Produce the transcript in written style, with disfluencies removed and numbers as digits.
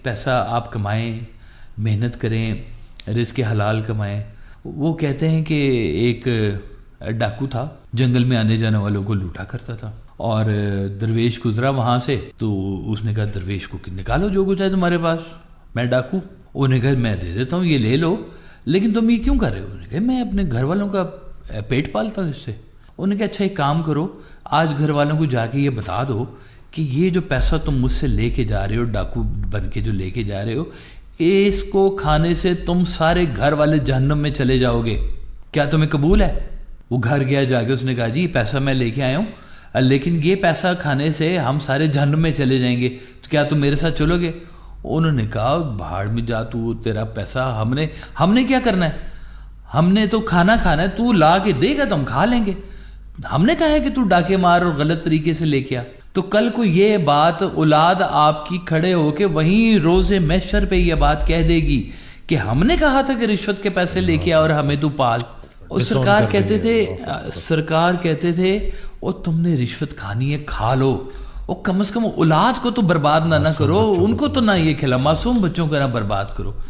पैसा आप कमाएं, मेहनत करें, रिज़्क़ हलाल कमाएं। वो कहते हैं कि एक डाकू था, जंगल में आने जाने वालों को लूटा करता था, और दरवेश गुजरा वहाँ से, तो उसने कहा दरवेश को कि निकालो जो कुछ है तुम्हारे पास, मैं डाकू। उन्होंने कहा मैं दे देता हूँ, ये ले लो, लेकिन तुम ये क्यों कर रहे हो? उन्होंने कहा मैं अपने घर वालों का पेट पालता हूँ इससे। उन्होंने कहा अच्छा एक काम करो, आज घर वालों को जाके ये बता दो कि ये जो पैसा तुम मुझसे लेके जा रहे हो, डाकू बन के जो लेके जा रहे हो, इसको खाने से तुम सारे घर वाले जहन्नुम में चले जाओगे, क्या तुम्हें कबूल है? वो घर गया, जाके उसने कहा जी पैसा मैं लेके आया हूँ, लेकिन ये पैसा खाने से हम सारे जहन्नुम में चले जाएंगे, तो क्या तुम मेरे साथ चलोगे? उन्होंने कहा भाड़ में जा तू, तेरा पैसा हमने क्या करना है, हमने तो खाना खाना है, तू ला के देगा तो हम खा लेंगे, हमने कहा है कि तू डाके मार और गलत तरीके से लेके आ। तो कल को ये बात औलाद आपकी खड़े होके वहीं रोज़े महशर पे ये बात कह देगी कि हमने कहा था कि रिश्वत के पैसे लेके आ और हमें तू पाल। और सरकार कहते थे ओ तुमने रिश्वत खानी है खा लो, और कम से कम औलाद को तो बर्बाद ना करो, उनको तो ना ये खिला, मासूम बच्चों को ना बर्बाद करो।